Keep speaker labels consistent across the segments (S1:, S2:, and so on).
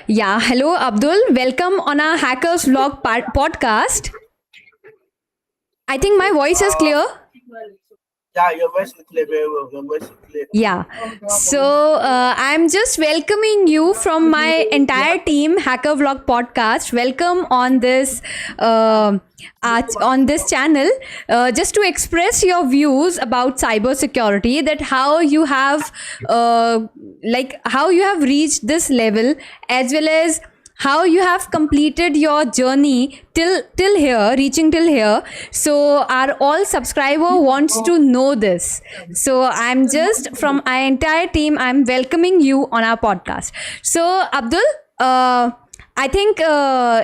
S1: Yeah, hello Abdul. Welcome on our Hackers Vlog podcast. I think my
S2: Okay.
S1: voice is clear.
S2: Yeah, your voice is clear very well. Your voice is clear.
S1: Yeah. So I'm just welcoming you from my entire team, Hacker Vlog podcast. Welcome on this channel, just to express your views about cybersecurity. That how you have how you have reached this level, as well as how you have completed your journey till here, reaching till here. So our all subscriber wants to know this. So I'm just from our entire team, I'm welcoming you on our podcast. So Abdul, I think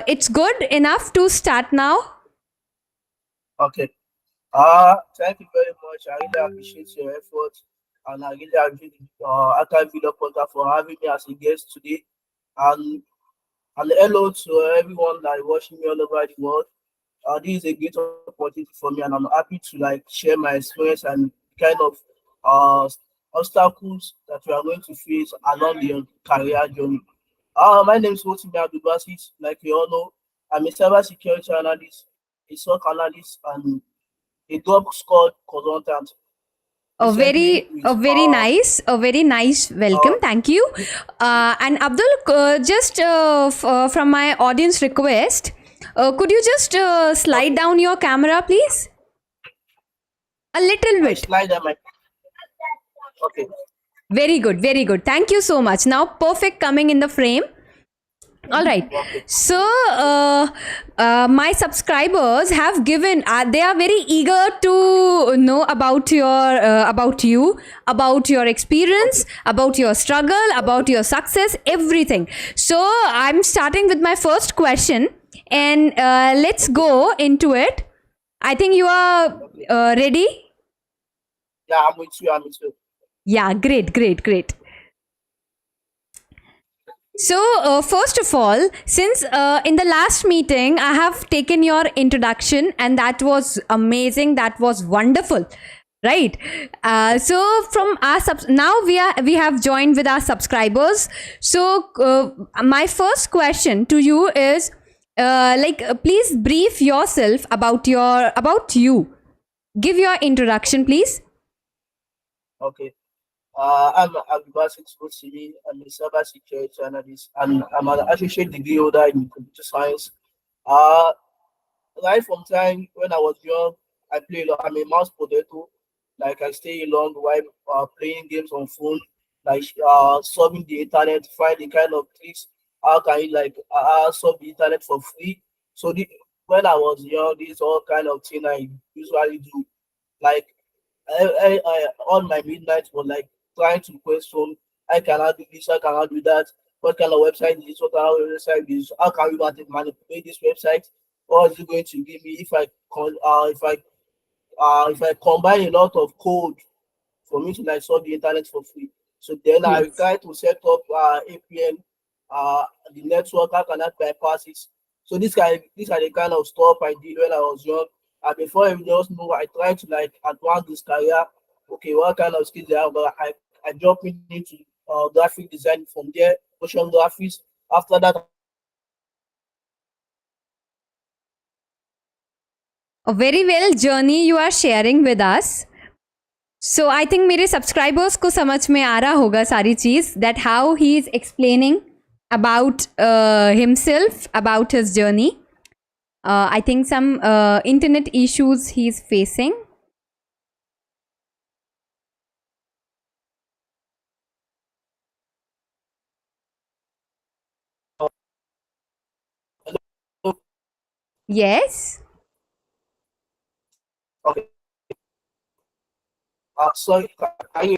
S1: it's good enough to start now.
S2: Okay. Thank you very much. I really appreciate your effort, and I really appreciate Archive Video Podcast for having me as a guest today. And and hello to everyone that is watching me all over the world. This is a great opportunity for me, and I'm happy to like share my experience and kind of uh obstacles that we are going to face along the career journey. My name is Rotimi Abdulbasis. Like you all know, I'm a cybersecurity analyst, a SOC analyst, and a job scored consultant.
S1: A
S2: Recently, with
S1: a very nice welcome.
S2: uh,
S1: Thank you. And Abdul, just from my audience request, could you just slide
S2: okay,
S1: down your camera, please? A little
S2: I
S1: bit.
S2: slide on my okay.
S1: Very good, very good. Thank you so much. Now, perfect coming in the frame. All right.
S2: Okay.
S1: So, my subscribers have given. They are very eager to know about you, about your experience,
S2: Okay.
S1: about your struggle, about your success, everything. So, I'm starting with my first question, and let's go into it. I think you are
S2: Okay.
S1: ready.
S2: Yeah, I'm with you. I'm with you.
S1: Yeah, great, great, great. So, first of all, since in the last meeting I have taken your introduction and that was amazing, that was wonderful, right? So, from our now we have joined with our subscribers. So, my first question to you is, please brief yourself about you. Give your introduction, please.
S2: Okay. I'm Abdulbasit Rotimi. I'm a cybersecurity analyst, and I'm an associate degree holder in computer science. Uh, right from time when I was young, I play a lot. I'm a mouse potato. Like I stay along while playing games on phone, like solving the internet, find the kind of tricks. How can you like solve the internet for free? So when I was young, this all kind of thing I usually do. Like all my midnight was like trying to question, I cannot do this, I cannot do that. What kind of website is this? What kind of website is this? How can we manipulate this website? What is it going to give me if I combine a lot of code for me to like solve the internet for free? So then I
S1: Yes.
S2: try to set up APN, the network. How can I bypass it? So these are the kind of stuff I did when I was young. And before I just know, I tried to like advance this career. Okay, what kind of skills I have? But I jumped into graphic design from there, motion graphics. After that,
S1: A very well journey you are sharing with us. So I think मेरे subscribers को समझ में आ रहा होगा सारी चीज, that how he is explaining about himself, about his journey. I think some internet issues he is facing. Yes.
S2: okay, sorry, I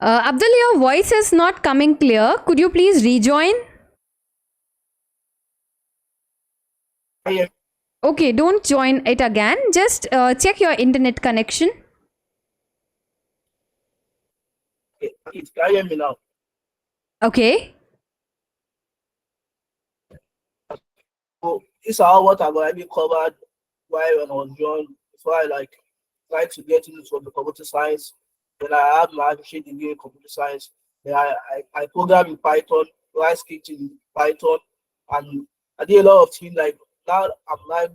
S1: Abdul, your voice is not coming clear. Could you please rejoin?
S2: I
S1: Okay, don't join it again. Just check your internet connection.
S2: can you hear me now?
S1: Okay.
S2: So these are what I've already covered while when I was young. Before I like tried to get into the computer science. Then I have my associate degree in computer science. Then I program in Python, write script in Python, and I did a lot of things like now I'm now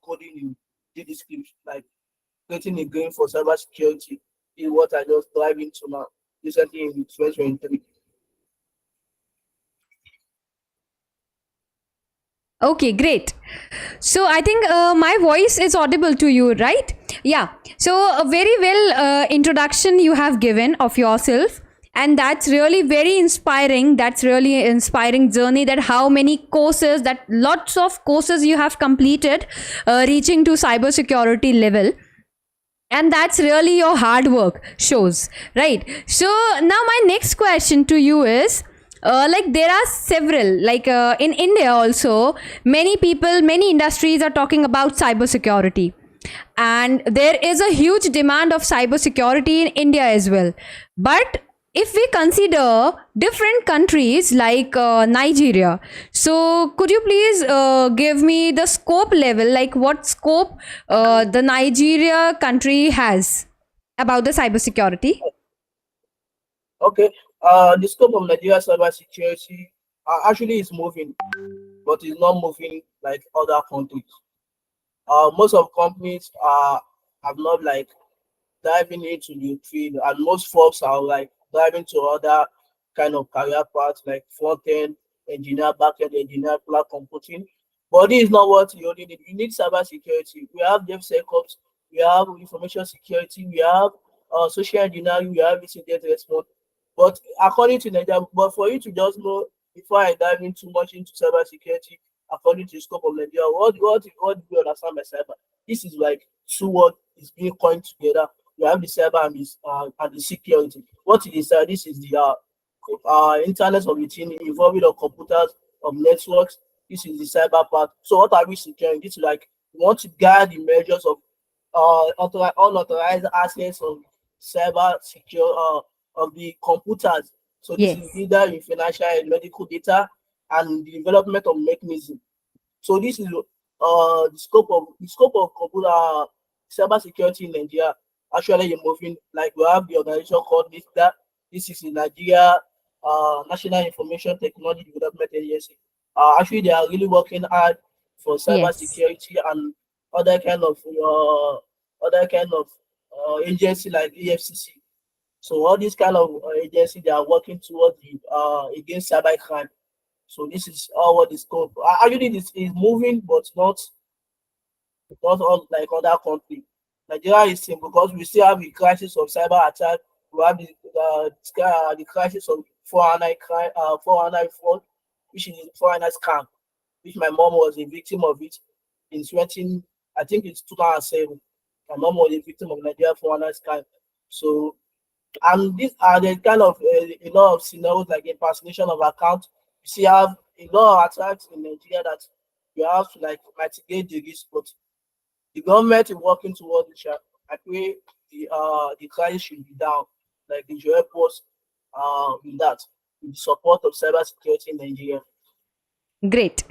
S2: coding in GD script, like creating a game for cybersecurity is what I just dive into now recently in 2023.
S1: Okay, great. So I think my voice is audible to you, right? Yeah. So a very well introduction you have given of yourself, and that's really very inspiring. That's really inspiring journey. That how many courses, that lots of courses you have completed, reaching to cybersecurity level, and that's really your hard work shows, right? So now my next question to you is, like there are several, like in India also, many people, many industries are talking about cybersecurity, and there is a huge demand of cybersecurity in India as well. But if we consider different countries like Nigeria, so could you please give me the scope level, like what scope the Nigeria country has about the cybersecurity?
S2: Okay, the scope of Nigeria cybersecurity actually is moving, but it's not moving like other countries. Most of companies have not like diving into the field, and most folks are like diving to other kind of career paths like front end engineer, back end engineer, cloud computing. But this is not what you only need. You need cyber security. We have DevSecOps, we have information security, we have social engineering, we have incident response. But according to Nigeria, but for you to just know before I dive in too much into cyber security, according to the scope of Nigeria, what do you understand by cyber? This is like two words is being coined together. You have the cyber and the security. What is this is the internet of the thing involving the computers, of networks. This is the cyber part. So what are we securing? This is like we want to guard the measures of unauthorized access of cyber secure of the computers. So this is
S1: Yes.
S2: either in financial and medical data and the development of mechanism. So this is the scope of computer cyber security in Nigeria actually evolving. Like we have the organization called NISTA. This is in Nigeria National Information Technology Development Agency. Actually, they are really working hard for cyber
S1: Yes.
S2: security and other kind of agency like EFCC. So all these kind of agency they are working towards the against cyber crime. So this is all what is scope. Actually, this is moving, but not all like other countries. Nigeria is same because we still have the crisis of cyber attack. We have the crisis of 419 crime, 419 fraud, which is 419 scam, which my mom was a victim of it in 20, I think it's 2007. My mom was a victim of Nigeria 419 scam. So, and these are the kind of a lot of scenarios like impersonation of account. You see, have a lot of attacks in Nigeria that you have to like mitigate the risk, but the government is working towards it. I pray the crisis should be down, like the should help us in that, with the support of cybersecurity in Nigeria.
S1: Great.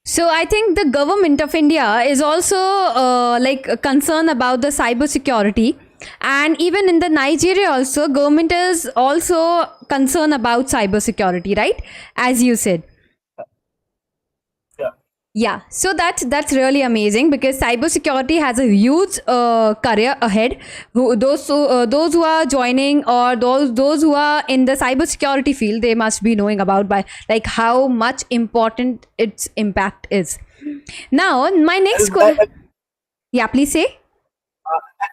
S1: So I think the government of India is also like concerned about the cyber security, and even in the Nigeria also, government is also concerned about cyber security, right? As you said.
S2: Yeah.
S1: Yeah, so that's really amazing because cybersecurity has a huge career ahead. Those who are joining, or those who are in the cybersecurity field, they must be knowing about by like how much important its impact is. Now, my next question.
S2: Every-
S1: Yeah, please say.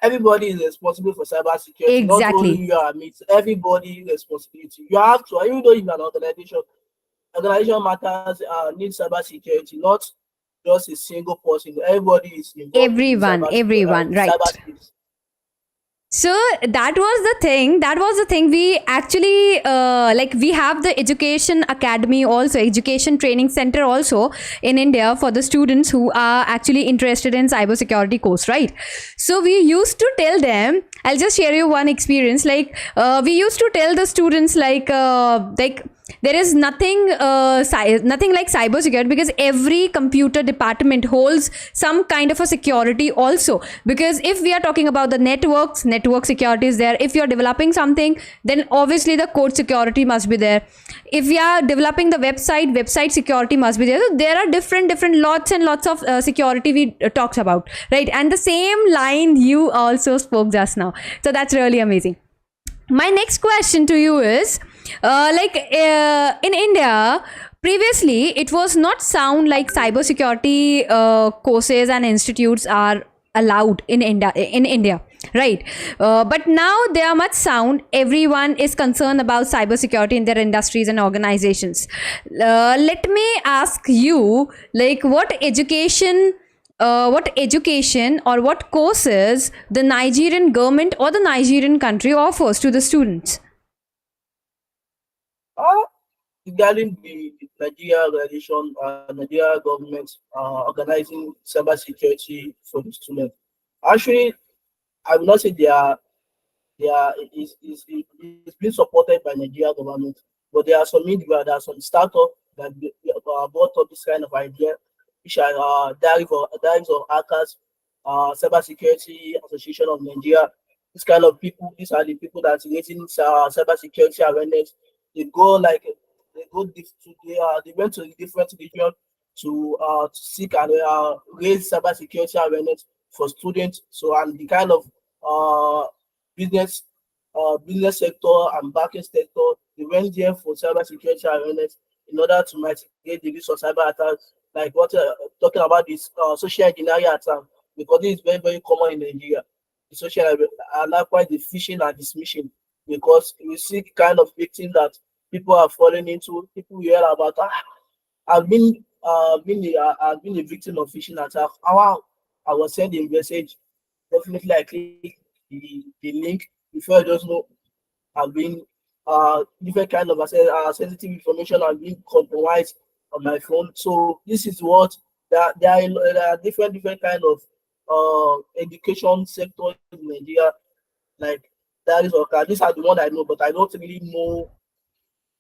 S2: Everybody is responsible for cybersecurity, not only
S1: Exactly.
S2: you and me. It's everybody responsibility. You have to, even though you're an organization matters needs cybersecurity, not just a single person. Everybody is involved in the
S1: Everyone, right.
S2: cyberspace.
S1: So that was the thing. That was the thing. We actually like we have the education academy also, education training center also in India for the students who are actually interested in cybersecurity course, right? So we used to tell them. I'll just share you one experience. Like we used to tell the students like There is nothing nothing like cybersecurity, because every computer department holds some kind of a security also. Because if we are talking about the networks, network security is there. If you are developing something, then obviously the code security must be there. If we are developing the website, website security must be there. So there are different lots and lots of security we talked about, right? And the same line you also spoke just now. So that's really amazing. My next question to you is, in India, previously it was not sound like cybersecurity courses and institutes are allowed in India, right? But now they are much sound. Everyone is concerned about cybersecurity in their industries and organizations. Let me ask you, like, what education or what courses the Nigerian government or the Nigerian country offers to the students?
S2: Regarding the Nigeria organization, Nigeria government organizing cybersecurity for the students, actually, I will not say they are it's being supported by Nigeria government, but there are some individuals, there are some startups that brought up this kind of idea, which are Diaries of Hackers, Cybersecurity Association of Nigeria. This kind of people, these are the people that are raising cybersecurity awareness. They go like they go they went to the different region to seek and raise cybersecurity awareness for students. So and the kind of uh, business business sector and banking sector, they went there for cybersecurity awareness in order to mitigate the risk of cyber attacks, like what talking about this social engineering attack, because this is very common in Nigeria. The social and likewise the phishing and dismissing, because we see kind of victim that people are falling into. People hear about I've been a victim of phishing attack. How I was sent a message, definitely I click the link before I just know I've been different kind of sensitive information have been compromised on my phone. So this is what there are different kind of education sector in Nigeria, like that is okay. These are the one I know, but I don't really know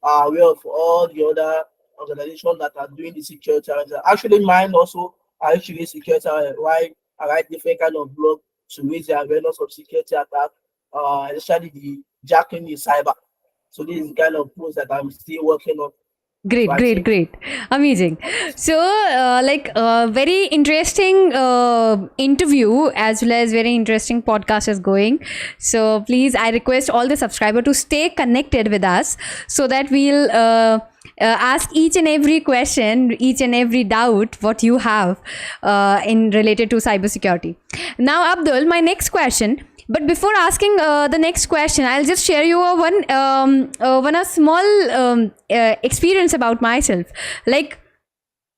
S2: aware of all the other organizations that are doing the security. Actually, mine also are actually security. Why I write different kind of blog to raise the awareness of security attack, especially the jacking the cyber. So this is the kind of post that I'm still working on to achieve.
S1: Great, amazing. So, very interesting interview as well as very interesting podcast is going. So, please, I request all the subscriber to stay connected with us so that we'll ask each and every question, each and every doubt what you have in related to cybersecurity. Now, Abdul, my next question. But before asking the next question, I'll just share you a small experience about myself. Like,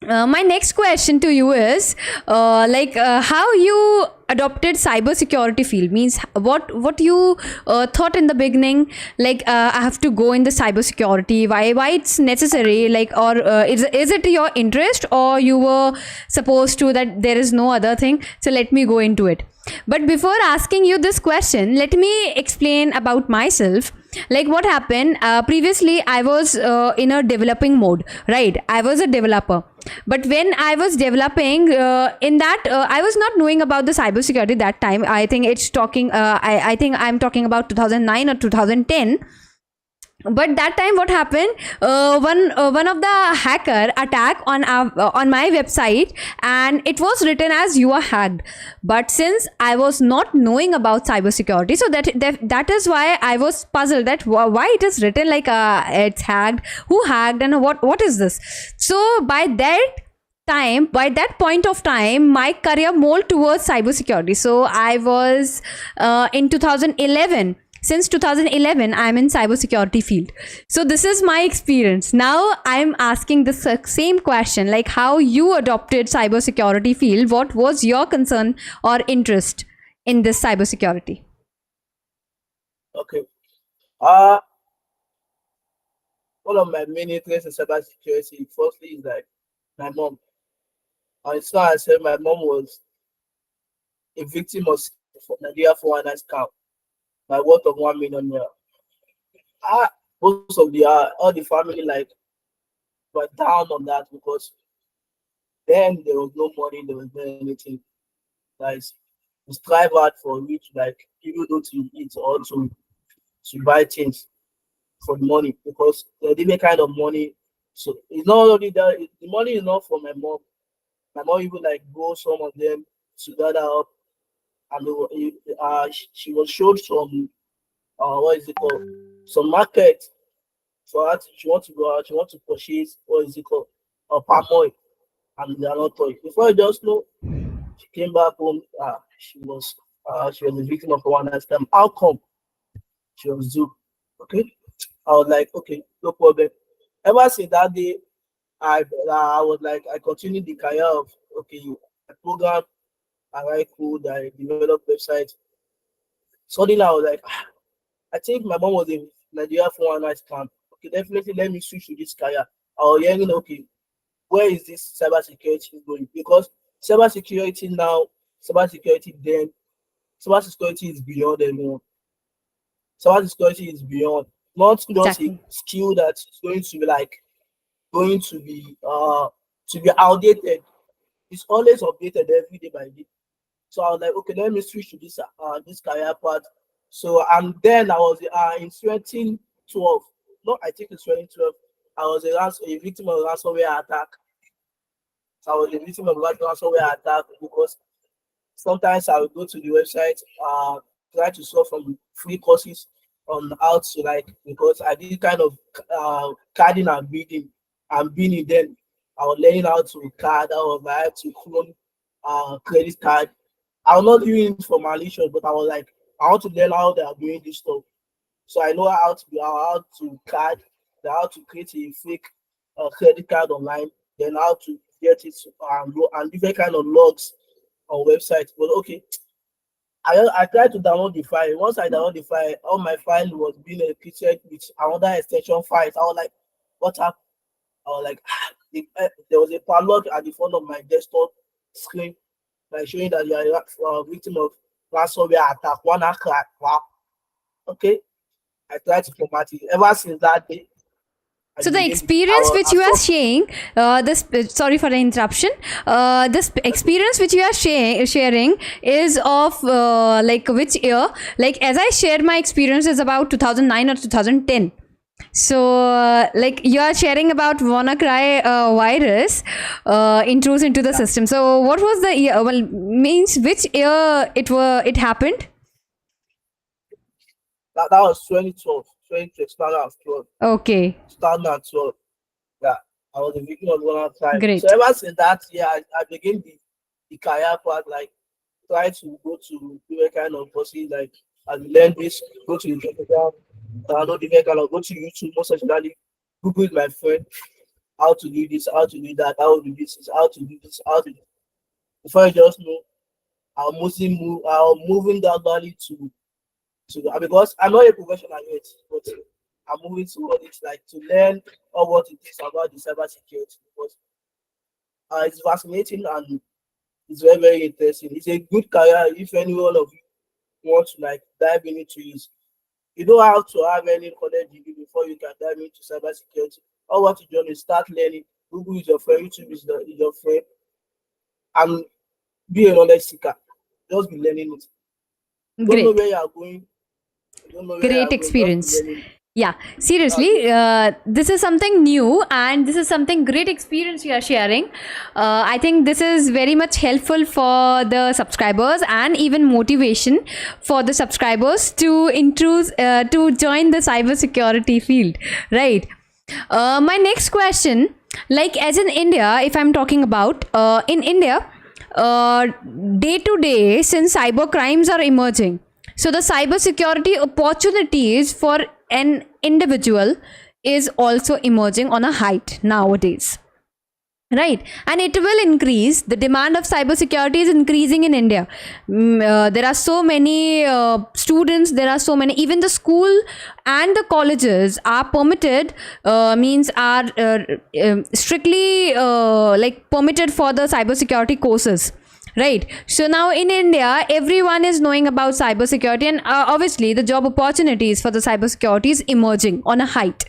S1: my next question to you is how you adopted cybersecurity field, means what you thought in the beginning, like I have to go in the cybersecurity, why it's necessary, like, or is it your interest, or you were supposed to that there is no other thing, so let me go into it. But before asking you this question, let me explain about myself. Like, what happened previously, I was in a developing mode, right? I was a developer, but when I was developing in that I was not knowing about the cybersecurity that time. I think it's talking I think I'm talking about 2009 or 2010. But that time what happened, one of the hacker attack on my website, and it was written as you are hacked. But since I was not knowing about cybersecurity, so that is why I was puzzled that why it is written like it's hacked, who hacked, and what is this. So by that point of time, my career molded towards cybersecurity. So I was in 2011. Since 2011, I'm in cybersecurity field. So this is my experience. Now I'm asking the same question, like how you adopted cybersecurity field. What was your concern or interest in this cybersecurity?
S2: Okay. One of my main interests in cybersecurity, firstly, is like my mom. And it's not I said my mom was a victim of Nigeria 419 scam by worth of 1 million naira. Ah, most of the all the family like were down on that because then there was no money, there was no anything. Guys, we strive hard for which like people don't eat or to buy things for the money because the different kind of money. So it's not only that the money is not for my mom. My mom even like go some of them to gather up and she was showed some what is it called? Some market for her. She want to go out, she want to purchase what is it called? Palm oil and they are not toy. Before you just know, she came back home. She was a victim of a one night scam. How come she was duped? Okay, I was like, okay, no problem. Ever since that day, I was like, I continued the career of okay, I program, I write code, I develop websites. Suddenly, I was like, I think my mom was in Nigeria for one night scam. Okay, definitely let me switch to this career. I was hearing, okay, where is this cybersecurity going? Because cybersecurity now, cybersecurity then, cybersecurity is beyond anyone. Cybersecurity is beyond not just
S1: Exactly.
S2: a skill that's going to be like to be outdated. It's always updated every day by day. So I was like, okay, let me switch to this career path. So and then I was in 2012. No, I think it's 2012. I was a victim of a ransomware attack. So I was a victim of a ransomware attack because sometimes I would go to the website, try to solve some free courses on how to like because I did kind of carding and reading and being then I was learning how to card, I was like to clone credit card. I was not doing it for malicious, but I was like, I want to learn how they are doing this stuff. So I know how to card, how to create a fake credit card online, then how to get it and different kind of logs on websites. But okay, I tried to download the file. Once I download the file, all my file was being encrypted with another extension files. I was like, what happened? I was like, there was a padlock at the front of my desktop screen, like showing that you are a victim of ransomware attack. One hacker. Wow. Okay. I tried to format it. Ever since that day,
S1: So the experience which you are sharing, sorry for the interruption. This experience which you are sharing is of like which year? Like as I shared, my experience is about 2009 or 2010. So like you are sharing about WannaCry virus intrudes into the system. So what was the year? Well, means which year it happened?
S2: That was 2012. 2012.
S1: Okay,
S2: 2012. Yeah, I was a victim of WannaCry. So
S1: great.
S2: ever since that year, I began the career path, like try to go to different kind of courses, like I learn this, go to the Telegram, download different kind of go to YouTube, most especially Google is my friend, how to do this, how to do that, how to do this, how to do this, how to do. Before I just know, I'm moving that valley to because I'm not a professional yet, but I'm moving towards it, like to learn all what it is about the cybersecurity because it's fascinating and it's very, very interesting. It's a good career if any one of you want to like dive into it. You don't have to have any college degree before you can dive into cybersecurity. All what you do is start learning. Google is your friend, YouTube is your friend, and be a knowledge seeker. Just be learning it. Don't know
S1: Great.
S2: where you are going. Don't know where you
S1: Great
S2: are going. Just be
S1: experience.
S2: learning.
S1: Yeah, seriously, this is something new and this is something great experience you are sharing. I think this is very much helpful for the subscribers and even motivation for the subscribers to join the cybersecurity field, right? My next question, like as in India, if I'm talking about in India, day to day, since cyber crimes are emerging, so the cybersecurity opportunities for an individual is also emerging on a height nowadays. Right, and it will increase. The demand of cybersecurity is increasing in India. There are so many students, there are so many, even the school and the colleges are permitted, means are strictly like permitted for the cybersecurity courses. right? So now in India, everyone is knowing about cybersecurity, and obviously the job opportunities for the cybersecurity is emerging on a height.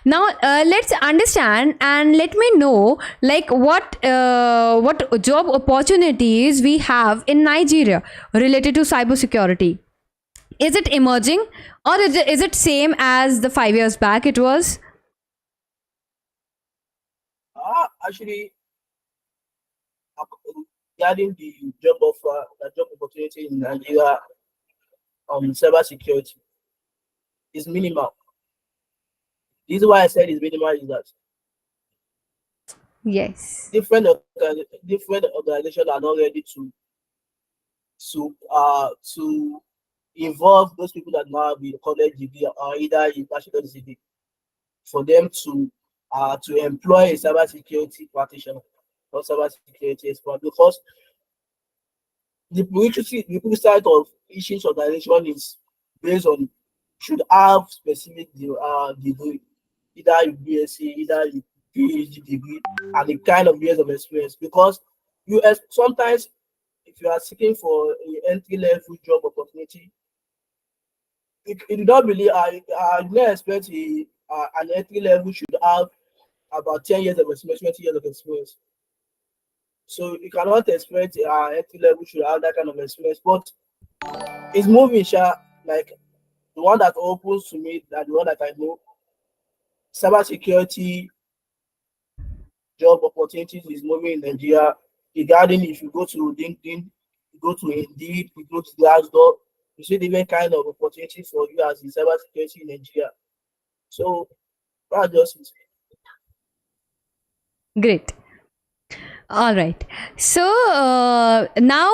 S1: Now let's understand and let me know, like, what job opportunities we have in Nigeria related to cybersecurity. Is it emerging, or is it same as the 5 years back it was?
S2: Actually, regarding the job offer, the job opportunity in Nigeria on cybersecurity is minimal. This is why I said it's minimal is that
S1: Yes.
S2: different organizations are not ready to involve those people that now have the college degree or either a bachelor's degree for them to employ a cybersecurity practitioner or cybersecurity expert, because the side of each organization is based on should have specific degree, either a BSc, either a PhD degree, and the kind of years of experience. Because sometimes if you are seeking for an entry level job opportunity, it do not really I do not expect an entry level should have about 10 years of experience, 20 years of experience. So you cannot expect entry level should have that kind of experience. But it's moving, like the one that opens to me, that the one that I know, cybersecurity job opportunities is moving in Nigeria. Regarding if you go to LinkedIn, you go to Indeed, you go to Glassdoor, you see different kind of opportunities for you as in cybersecurity in Nigeria. So that's just it.
S1: Great. All right. So now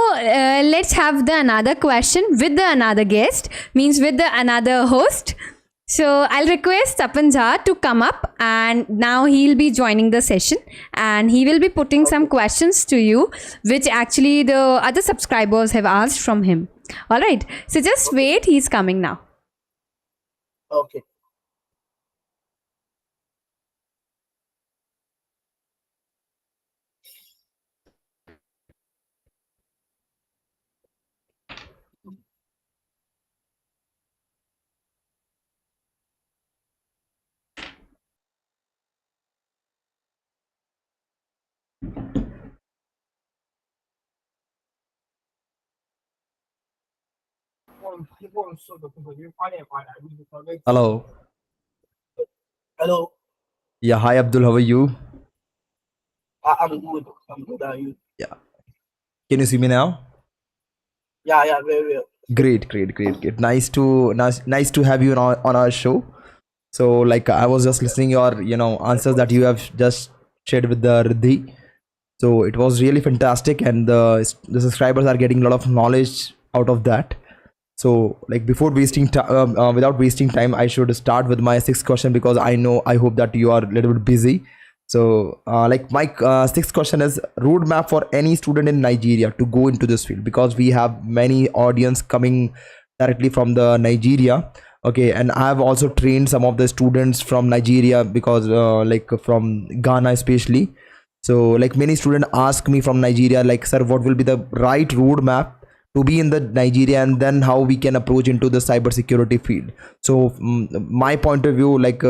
S1: let's have the another question with the another guest, means with the another host. So I'll request Tapan Jha to come up, and now he'll be joining the session, and he will be putting some questions to you, which actually the other subscribers have asked from him. All right. So just wait. He's coming now.
S2: Okay.
S3: Hello.
S2: Hello.
S3: Yeah, hi Abdul, how are you?
S2: I'm good. I'm good. Are you?
S3: Yeah. Can you see me now?
S2: Yeah, very well.
S3: Great. Nice to have you on our show. So like I was just listening your answers that you have just shared with the Riddhi. So it was really fantastic, and the subscribers are getting a lot of knowledge out of that. So like before wasting time, without wasting time, I should start with my sixth question, because I hope that you are a little bit busy. So like my sixth question is roadmap for any student in Nigeria to go into this field, because we have many audience coming directly from the Nigeria. Okay, and I have also trained some of the students from Nigeria, because like from Ghana especially. So like many students ask me from Nigeria, like, sir, what will be the right roadmap to be in the Nigeria, and then how we can approach into the cybersecurity field. So my point of view, like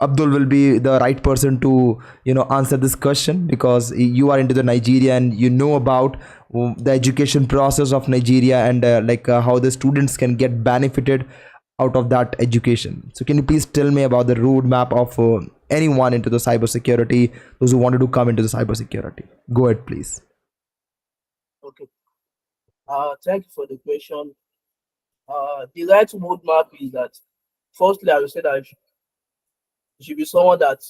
S3: Abdul will be the right person to answer this question, because you are into the Nigeria and you know about the education process of Nigeria, and like how the students can get benefited out of that education. So can you please tell me about the roadmap of anyone into the cybersecurity, those who wanted to come into the cybersecurity? Go ahead, please.
S2: Okay. Thank you for the question. The right roadmap is that, firstly, I will say that it should be someone that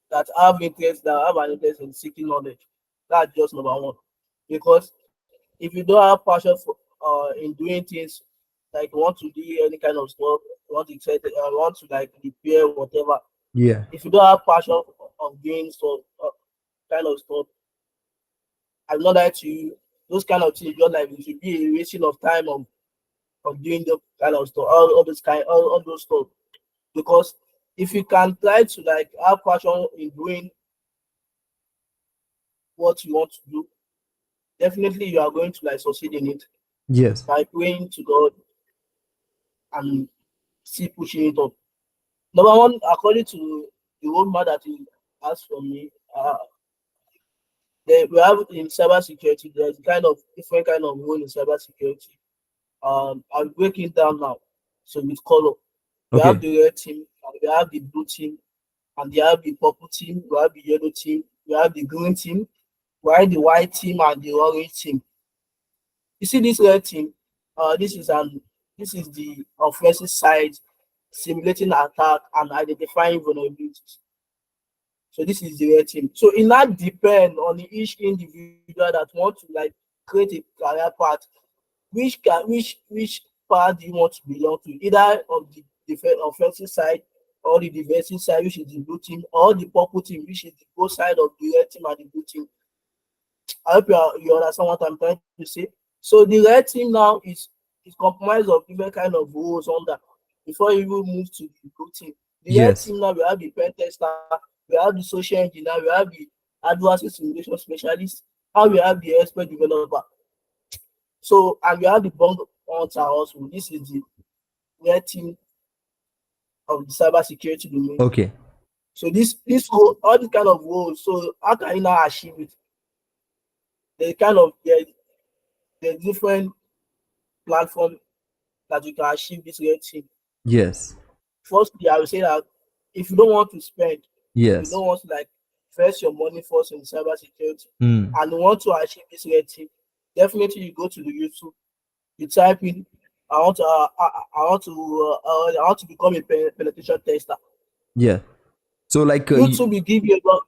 S2: have an interest in seeking knowledge. That's just number one. Because if you don't have passion for in doing things, like you want to do any kind of stuff, you want to set, want to like repair whatever.
S3: Yeah.
S2: If you don't have passion of doing stuff, kind of stuff, I'm not like to you. Those kind of things, just like it should be a wasting of time of doing the kind of stuff, all those stuff. Because if you can try to like have passion in doing what you want to do, definitely you are going to like succeed in it
S3: Yes.
S2: by praying to God and still pushing it up. Number one, according to the roadmap that he asked from me, we have in cybersecurity, there's kind of different kind of role in cybersecurity. I'll break it down now. So with color, we have
S3: Okay.
S2: the red team, and we have the blue team, and we have the purple team, we have the yellow team, we have the green team, we have the white team and the orange team. You see this red team, this is the offensive side simulating attack and identifying vulnerabilities. So this is the red team. So it not depend on each individual that want to like create a career path. Which part do you want to belong to? Either of the offensive side or the defensive side, which is the blue team, or the purple team, which is the both side of the red team and the blue team. I hope you understand what I'm trying to say. So the red team now is comprised of different kind of roles under before you even move to the blue team. The red
S3: Yes.
S2: team now we have the pen tester, we have the social engineer, we have the advanced simulation specialist, and we have the expert developer. So and we have the bug hunter also. This is the red team of the cybersecurity domain.
S3: Okay.
S2: So this whole all these kind of roles. So how can you now achieve it? There's different platform that you can achieve this red team.
S3: Yes.
S2: Firstly, I would say that if you don't want to spend, if you
S3: Yes.
S2: don't want to like invest your money first in cybersecurity
S3: Mm.
S2: and you want to achieve this red team, definitely you go to the YouTube, you type in I want to become a penetration tester.
S3: Yeah. So like
S2: YouTube will give you a lot.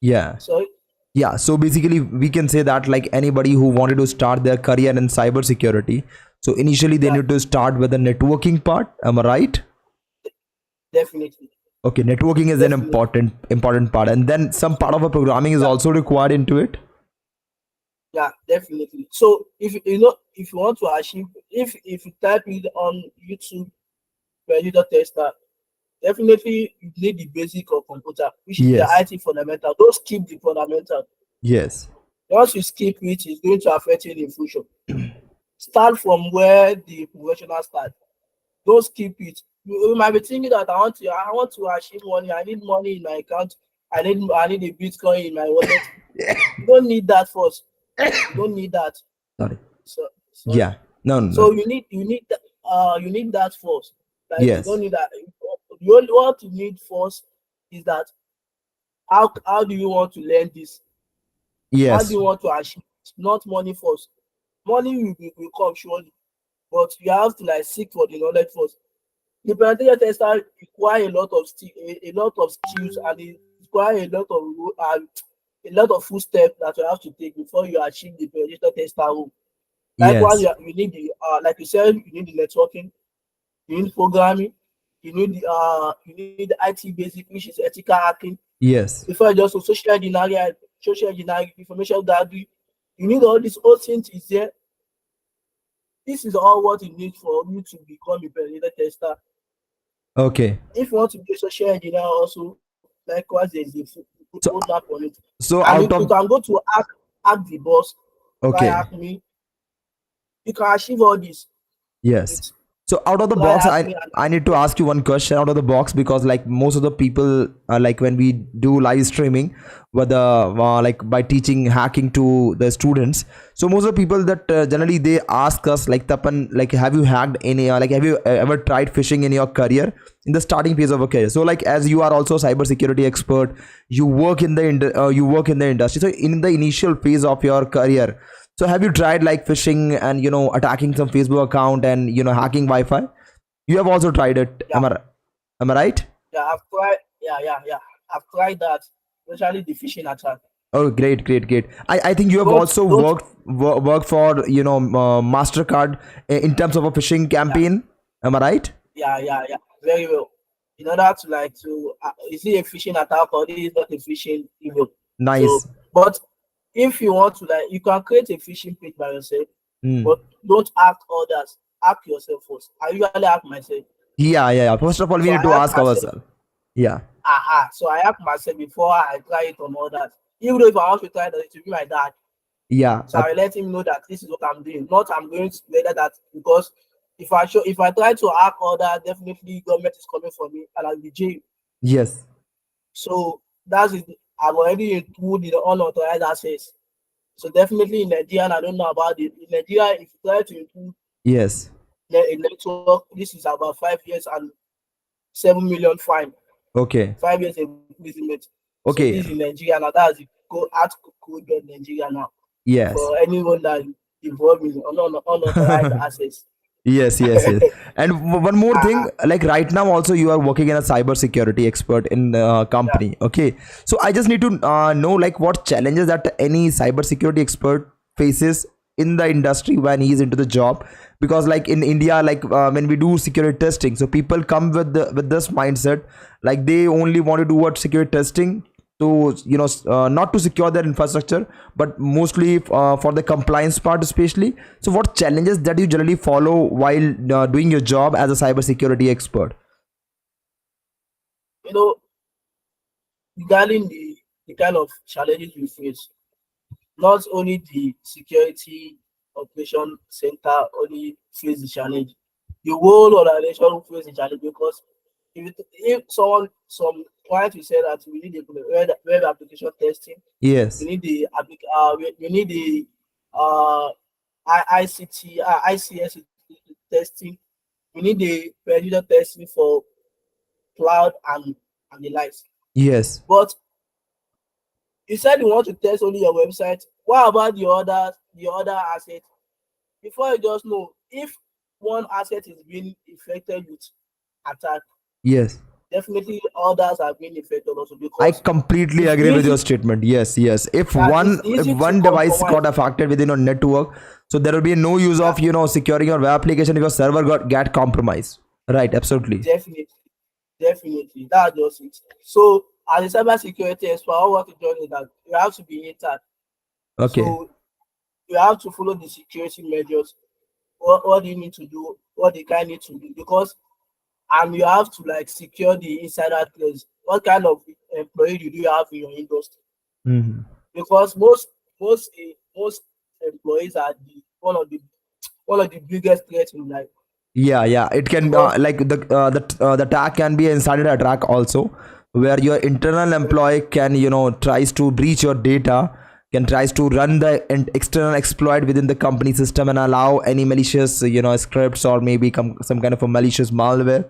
S3: yeah.
S2: Sorry.
S3: Yeah, so basically we can say that like anybody who wanted to start their career in cybersecurity, so initially they
S2: Yeah,
S3: need to start with the networking part. Am I right?
S2: definitely.
S3: Okay, networking is an
S2: Definitely.
S3: important part, and then some part of a programming is
S2: Yeah,
S3: also required into it.
S2: yeah, definitely. So if you want to achieve if you type it on YouTube penetration tester, definitely you need the basic of computer, which is the
S3: Yes.
S2: IT fundamental. Don't skip the fundamental.
S3: Yes.
S2: Once you skip it, it's going to affect you in future. Start from where the professional start. Don't skip it. You might be thinking that I want to achieve money. I need money in my account. I need a Bitcoin in my wallet. You don't need that first. You don't need that.
S3: Sorry.
S2: So sorry.
S3: Yeah. No, no,
S2: So
S3: no.
S2: you need that first. Like you don't
S3: Yes.
S2: need that. The only what you need first is that how do you want to learn this? How do
S3: Yes.
S2: you want to achieve it? Not money first. Money will come surely, but you have to like seek for the knowledge first. The penetration tester require a lot of skills and it require a lot of footsteps that you have to take before you achieve the penetration tester role. Likewise,
S3: Yes.
S2: you need the like you said, you need the networking, you need programming, you need the IT basic, which is ethical hacking.
S3: Yes.
S2: Before just social engineering, information gathering, you need all this OSINT is there. This is all what you need for you to become a penetration tester.
S3: Okay.
S2: If you want to be a social engineer also, likewise there's a
S3: So
S2: roadmap on it.
S3: so
S2: And
S3: out
S2: you
S3: of
S2: can go to ask the boss, try
S3: okay.
S2: hack me. You can achieve all this
S3: Yes.
S2: with
S3: So out of the
S2: try
S3: box,
S2: hack me and
S3: I need to ask you one question out of the box, because like most of the people like when we do live streaming, whether like by teaching hacking to the students, so most of the people that generally they ask us like Tapan, like have you hacked any like have you ever tried phishing in your career in the starting phase of a career? So like as you are also a cybersecurity expert, you work in the you work in the industry, so in the initial phase of your career, so have you tried like phishing and attacking some Facebook account and hacking Wi-Fi? You have also tried it.
S2: yeah,
S3: Am I right?
S2: yeah, I've tried I've tried that, especially the phishing attack.
S3: Oh, great, great, great. I think you have also
S2: Don't
S3: worked for Mastercard in terms of a phishing
S2: yeah,
S3: campaign. Am I right?
S2: yeah, very well. In order to like to is it a phishing attack or this is not a phishing email? So
S3: Nice.
S2: but if you want to like you can create a phishing page by yourself,
S3: Hmm.
S2: but don't hack others. Hack yourself first. I usually hack myself.
S3: Yeah, yeah, yeah. First of all, we
S2: So
S3: need
S2: I
S3: to
S2: hack
S3: ask
S2: myself.
S3: ourselves. Yeah.
S2: So I hack myself before I try it on others. Even though if I want to try that, it will be my dad.
S3: Yeah.
S2: So I let him know that this is what I'm doing. Not I'm going to whether that, because if I try to hack order, definitely government is coming for me and I'll be jailed.
S3: Yes.
S2: So that's it. I've already included the unauthorized access. So definitely in Nigeria, I don't know about it. In Nigeria, if you try to include
S3: Yes.
S2: a network, this is about 5 years and 7 million fine.
S3: Okay.
S2: 5 years imprisonment. So
S3: Okay.
S2: this is in Nigeria now. That's the art code of Nigeria now.
S3: Yes.
S2: For anyone that involved in unauthorized access.
S3: Yes, yes, yes. And one more thing,
S2: Uh,
S3: like right now, also you are working as a cybersecurity expert in the
S2: yeah.
S3: company. Okay, so I just need to know like what challenges that any cybersecurity expert faces in the industry when he is into the job. Because like in India, like when we do security testing, so people come with with this mindset, like they only want to do what security testing to not to secure their infrastructure, but mostly for the compliance part especially. So what challenges that you generally follow while doing your job as a cybersecurity expert?
S2: You know, regarding the kind of challenges we face, not only the security operation center only face the challenge, the whole organization will face the challenge, because if some client will say that we need a web application testing, we
S3: Yes.
S2: need the we need the ICT ICS testing, we need the perimeter testing for cloud and the likes.
S3: Yes.
S2: But you said you want to test only your website. What about the other asset? Before you just know, if one asset is being affected with attack,
S3: Yes.
S2: definitely others are being affected also,
S3: I
S2: because
S3: completely
S2: it's
S3: agree with your
S2: easy.
S3: statement. Yes, yes. If
S2: Yeah,
S3: one
S2: it's
S3: if
S2: easy to
S3: one device got
S2: compromise.
S3: affected within a network, so there will be no use
S2: Yeah,
S3: of securing your web application if your server got get compromised. Right, absolutely.
S2: definitely, definitely. That's just it. So as a cyber security expert, I want to join is that you have to be entered.
S3: Okay.
S2: So you have to follow the security measures. What do you need to do? What the guy need to do? Because and you have to like secure the insider threats. What kind of employee do you have in your industry?
S3: Mhm.
S2: Because most employees are one of the biggest threats in life.
S3: Yeah, yeah. It can
S2: Because
S3: like the attack can be an insider attack also, where your internal employee can tries to breach your data, can tries to run the external exploit within the company system and allow any malicious scripts or maybe some kind of a malicious malware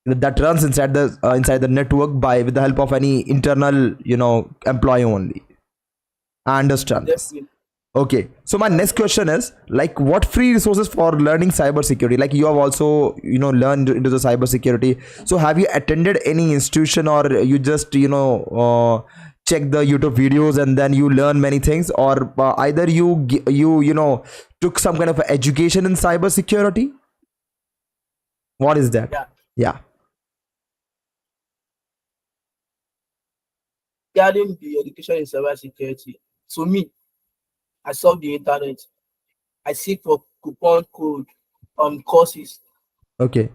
S3: that runs inside the network by with the help of any internal employee only. I understand this.
S2: definitely,
S3: Okay, so my
S2: that's
S3: next question is like, what free resources for learning cybersecurity? Like you have also learned into the cybersecurity. So have you attended any institution, or you just check the YouTube videos and then you learn many things, or either you took some kind of education in cybersecurity? What is that?
S2: yeah.
S3: Yeah.
S2: Regarding the education in cybersecurity, to me, I saw the internet. I seek for coupon code on
S3: Okay.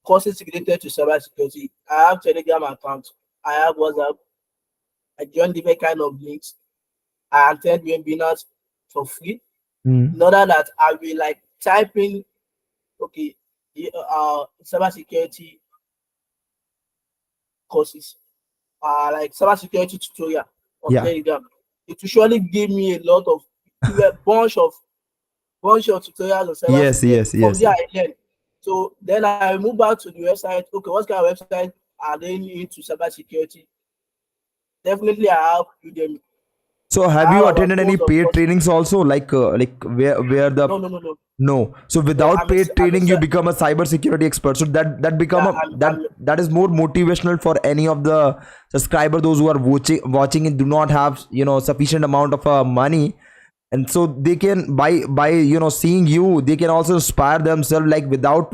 S2: courses related to cybersecurity. I have Telegram account. I have WhatsApp. I join different kind of links. I attend webinars for free. In
S3: Mm.
S2: order that I will like type in, okay, cybersecurity courses, like cybersecurity tutorial on
S3: Yeah.
S2: Telegram. It will surely give me a lot of a bunch of tutorials on
S3: Yes.
S2: cybersecurity.
S3: Yes.
S2: From
S3: Yes.
S2: there, I learn. So then I move back to the website. Okay, what kind of website are they into cybersecurity? Definitely, I have Udemy.
S3: So
S2: I
S3: have
S2: have
S3: you
S2: about
S3: attended any
S2: tons of
S3: paid
S2: courses.
S3: trainings also, like where the
S2: No, no, no, no.
S3: no. So
S2: No,
S3: without paid
S2: I'm a
S3: training, you become a cybersecurity expert. So that become
S2: yeah,
S3: a that is more motivational for any of the subscriber, those who are watching and do not have sufficient amount of money, and so they can by seeing you, they can also inspire themselves. Like without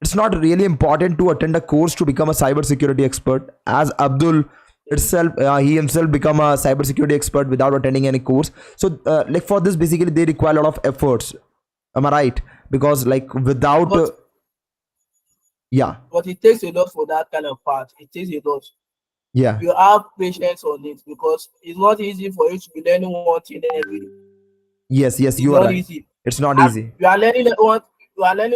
S3: it's not really important to attend a course to become a cybersecurity expert. As Abdul itself, he himself become a cybersecurity expert without attending any course. So like for this, basically they require a lot of efforts. Am I right? Because like without
S2: but
S3: yeah,
S2: but it takes a lot for that kind of part. It takes a lot.
S3: yeah,
S2: You have patience on it, because it's not easy for you to be learning one thing every day.
S3: Yes, yes,
S2: It's
S3: you are
S2: not
S3: right.
S2: easy.
S3: It's not
S2: And
S3: easy.
S2: you are learning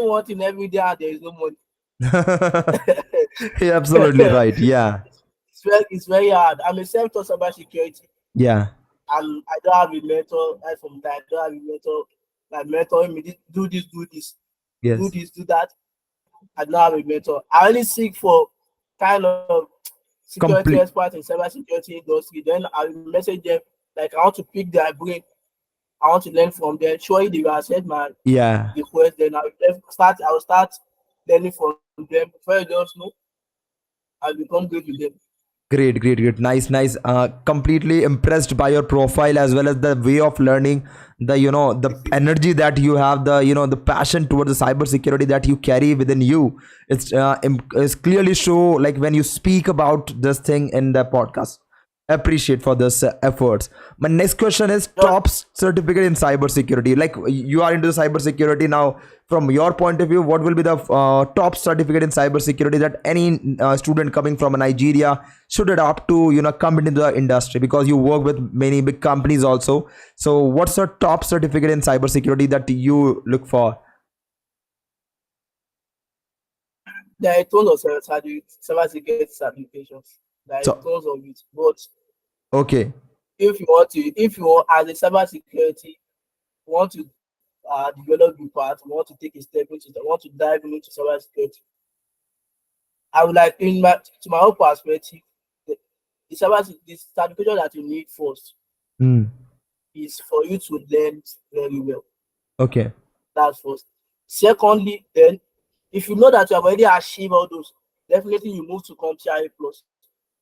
S2: one thing every day and there is no money.
S3: You're absolutely right. Yeah.
S2: It's very hard. I'm a self-taught cybersecurity,
S3: Yeah.
S2: and I don't have a mentor. Right from that, I don't have a mentor like mentoring me. Do this, do this, do
S3: Yes.
S2: this, do that. I don't have a mentor. I only seek for kind of security
S3: Complete.
S2: experts in cybersecurity industry. Then I will message them like I want to pick their brain. I want to learn from them. Surely they will accept my
S3: Yeah.
S2: request. Then I will start learning from them. Before you just know, I'll become great with them.
S3: Great, great, great. Nice, nice. Completely impressed by your profile as well as the way of learning, the energy that you have, the passion towards the cybersecurity that you carry within you. It's clearly show like when you speak about this thing in the podcast. Appreciate for this efforts. My next question is
S2: Just
S3: top certificate in cybersecurity. Like you are into the cybersecurity now. From your point of view, what will be the top certificate in cybersecurity that any student coming from Nigeria should adopt to come into the industry, because you work with many big companies also. So what's the top certificate in cybersecurity that you look for?
S2: there are tons of cybersecurity certifications. There are
S3: So
S2: tons of it. But
S3: okay.
S2: if you want as a cybersecurity, want to develop your part, want to take a step into, want to dive into cybersecurity, I would like in my to my own perspective, the, the certification that you need first
S3: Hmm.
S2: is for you to learn very well.
S3: Okay.
S2: That's first. Secondly, then if you know that you have already achieved all those, definitely you move to CompTIA plus.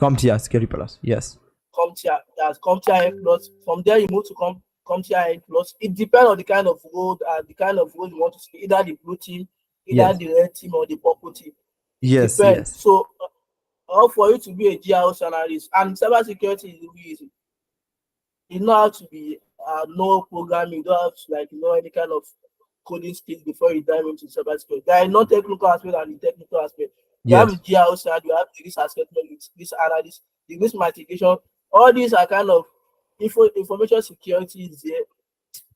S3: CompTIA Security Plus. Yes.
S2: CompTIA, that's CompTIA plus. From there you move to CompTIA plus. It depends on the kind of role and the kind of role you want to see, either the blue team, either
S3: Yes.
S2: the red team or the purple team. It
S3: Yes.
S2: depends.
S3: Yes.
S2: So or for you to be a GIOS analyst, and cybersecurity is really easy. You know how to be no programming, you don't have to like know any kind of coding skills before you dive into cybersecurity. There are non-technical aspect and the technical aspect. You have the
S3: Yes.
S2: GIO side, you have the risk assessment, risk analysis, the risk mitigation. All these are kind of information security is there.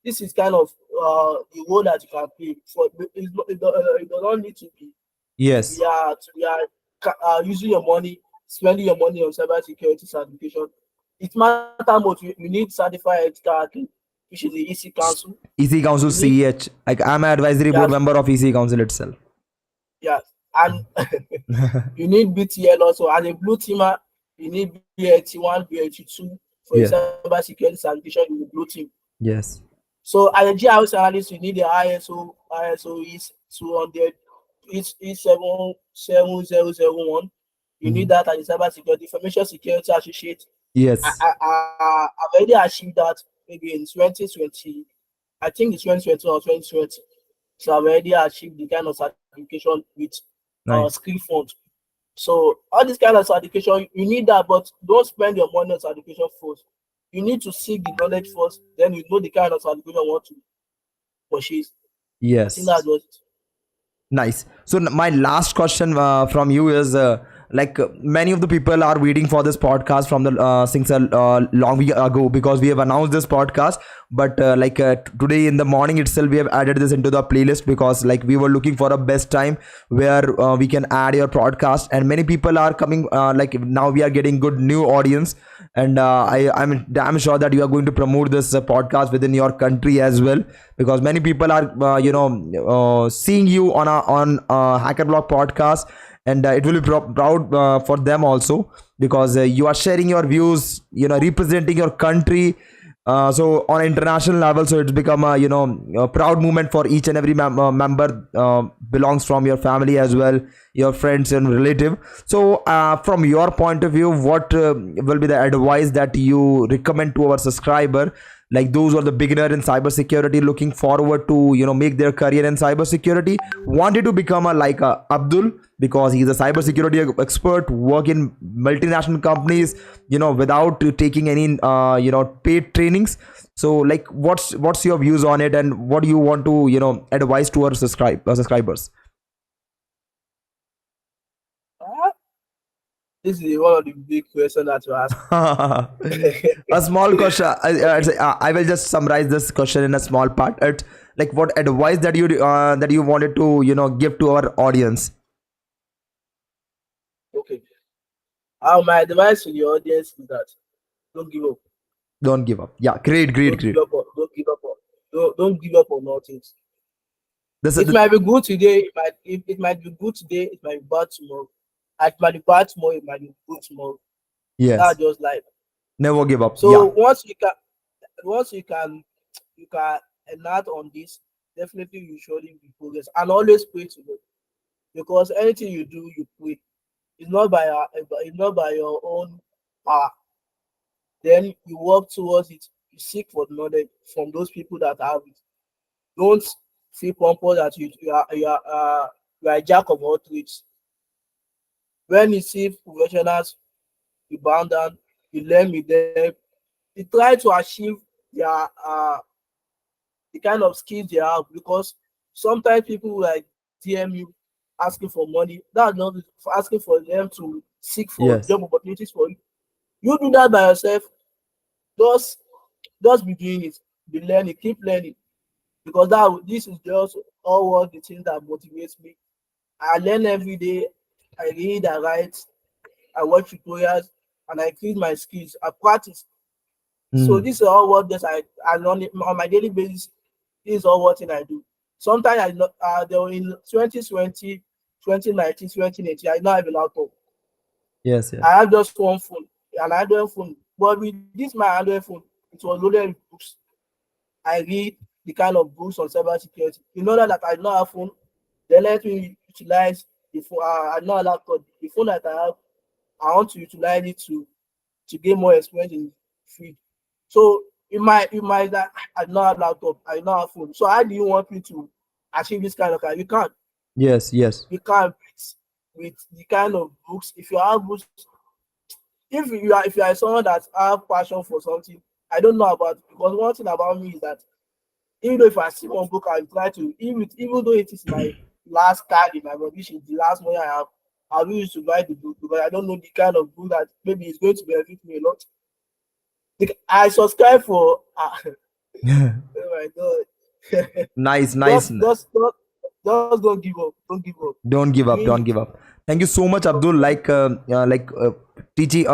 S2: This is kind of the role that you can play. For it does not need to be
S3: Yes.
S2: we are using your money, spending your money on cybersecurity certification. It matters much. You need certified hacking, which is the EC Council.
S3: EC Council
S2: You need
S3: CEH. Like I'm an advisory board
S2: yes,
S3: member of EC Council itself.
S2: yes, and you need BTL also. As a blue teamer, you need BAT1, BAT2 for your
S3: Yes.
S2: cybersecurity certification in the blue team.
S3: Yes.
S2: So as a GIS analyst, you need the ISO is 200, it's 77001. You need
S3: Mhm.
S2: that as a cybersecurity, information security associate.
S3: Yes.
S2: I've already achieved that maybe in 2020. I think it's 2020 or 2020. So I've already achieved the kind of certification with
S3: Nice.
S2: skill fund. So all this kind of certification, you need that, but don't spend your money on certification first. You need to seek the knowledge first, then you know the kind of certification you want to purchase. I think
S3: Yes.
S2: that's what
S3: Nice. So my last question from you is many of the people are waiting for this podcast from the since a long week ago, because we have announced this podcast. But today in the morning itself, we have added this into the playlist, because like we were looking for a best time where we can add your podcast, and many people are coming. Like now we are getting good new audience, and I'm damn sure that you are going to promote this podcast within your country as well, because many people are seeing you on Hacker Block podcast, and it will be proud for them also, because you are sharing your views, representing your country, so on international level. So it's become a proud moment for each and every member belongs from your family as well, your friends and relative. So from your point of view, what will be the advice that you recommend to our subscriber, like those who are the beginner in cybersecurity, looking forward to make their career in cybersecurity, wanted to become a Abdul, because he's a cybersecurity expert, work in multinational companies, without taking any paid trainings. So like what's your views on it, and what do you want to advise to our subscribers?
S2: uh, This is one of the big questions that you ask.
S3: A small question. I will just summarize this question in a small part. It's like what advice that you wanted to give to our audience.
S2: Okay. My advice to the audience is that don't give up.
S3: Don't give up. Yeah, great, great,
S2: Don't
S3: great.
S2: give up. Don't give up. Don't give up on nothing.
S3: This is
S2: It might be good today. It might be good today. It might be bad tomorrow. It might be bad tomorrow. It might be good tomorrow.
S3: yes.
S2: That's just life.
S3: Never give up. Yeah.
S2: So you can enact on this. Definitely, you surely be progress, and always pray to God, because anything you do, you pray. It's not by your own power. Then you work towards it. You seek for knowledge from those people that have it. Don't feel pompous that you are a jack of all trades. When you see professionals, you bow down, you learn with them, you try to achieve their the kind of skills they have, because sometimes people will like DM you asking for money. That's not for asking for them to seek for
S3: Yes.
S2: job opportunities for you. You do that by yourself. Just just be doing it. Be learning, keep learning. Because this is just all what the things that motivates me. I learn every day. I read, I write, I watch tutorials, and I increase my skills. I practice. So
S3: Mm.
S2: this is all what just I learn on my daily basis. This is all what thing I do. Sometimes I know there were in 2020, 2019, 2018, I don't have a laptop.
S3: Yes. Yes.
S2: I have just one phone, an Android phone. But with this my Android phone, it was loaded with books. I read the kind of books on cybersecurity. In order that I know have phone, they let me utilize the phone. I know a laptop. The phone that I have, I want to utilize it to gain more experience in field. So it might that I don't have laptop, I don't have phone. So how do you want me to achieve this kind of career? You can't.
S3: Yes. Yes.
S2: You can't with the kind of books. If you have books, if you are someone that have passion for something, I don't know about it, because one thing about me is that even though if I see one book, I try to even though it is my last card in my body, is the last money I have, I'll use to buy the book, because I don't know the kind of book that maybe is going to benefit me a lot. I subscribe for oh my god.
S3: Nice. Nice.
S2: Just don't give up. Don't give up.
S3: Don't give up.
S2: Doing
S3: Don't
S2: it.
S3: give up. Thank you so much, Abdul. Teaching,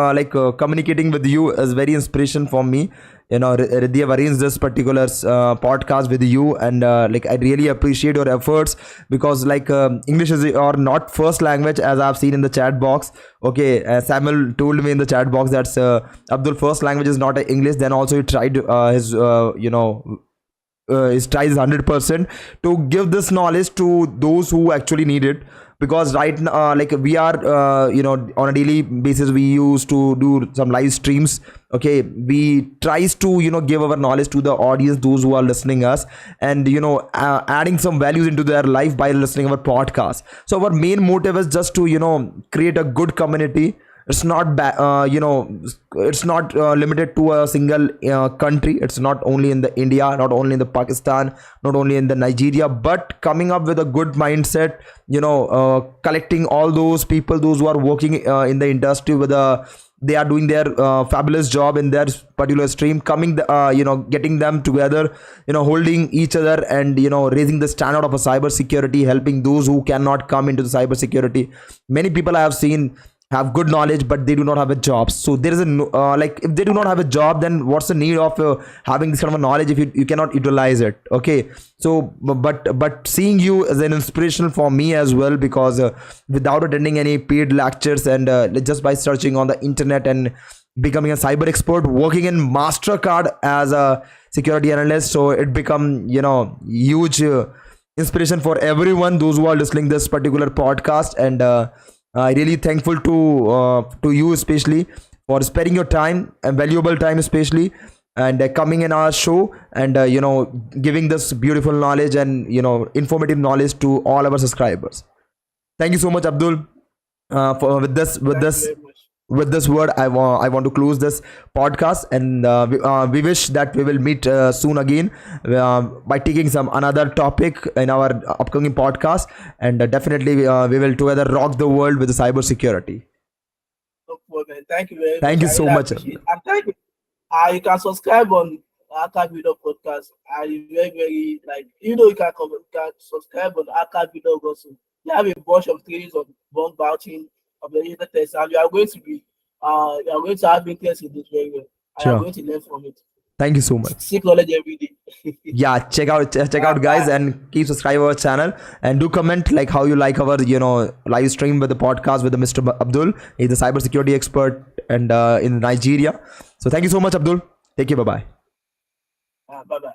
S3: communicating with you is very inspiration for me. Riddhi have arranged this particular podcast with you, and I really appreciate your efforts, because English is your not first language, as I've seen in the chat box. Okay, Samuel told me in the chat box that Abdul first language is not English. Then also he tried his tries 100% to give this knowledge to those who actually need it, because right now we are on a daily basis we used to do some live streams. Okay, we tries to give our knowledge to the audience, those who are listening us, and adding some values into their life by listening our podcast. So our main motive is just to create a good community. It's not it's not limited to a single country. It's not only in the India, not only in the Pakistan, not only in the Nigeria, but coming up with a good mindset, collecting all those people, those who are working in the industry with they are doing their fabulous job in their particular stream, coming getting them together, holding each other, and raising the standard of a cyber security, helping those who cannot come into the cyber security. Many people I have seen have good knowledge, but they do not have a job. So there is a if they do not have a job, then what's the need of having this kind of a knowledge if you cannot utilize it? Okay, so but seeing you as an inspiration for me as well, because without attending any paid lectures, and just by searching on the internet and becoming a cyber expert, working in Mastercard as a security analyst, so it become huge inspiration for everyone, those who are listening this particular podcast. And I really thankful to you especially for sparing your time and valuable time especially, and coming in our show, and giving this beautiful knowledge and informative knowledge to all our subscribers. Thank you so much, Abdul. For
S2: Thank you very much.
S3: with this word, I want to close this podcast, and we wish that we will meet soon again by taking some another topic in our upcoming podcast, and definitely we will together rock the world with the cyber security.
S2: problem. Thank you very much.
S3: Thank you
S2: I
S3: so
S2: really
S3: much.
S2: appreciate it. And thank you. You can subscribe on Archive Video Podcast. And very, very like you can subscribe on Archive Video also. You have a bunch of trainings on bug vouching of the user test, and you are going to have interest in this very well. And you are
S3: Sure.
S2: going to learn from it.
S3: Thank you so much.
S2: Seek knowledge every day.
S3: Yeah, check out guys, and keep subscribe our channel, and do comment like how you like our live stream with the podcast with the Mr. Abdul. He's the cybersecurity expert and in Nigeria. So thank you so much, Abdul. Take care. Bye bye.
S2: Bye bye.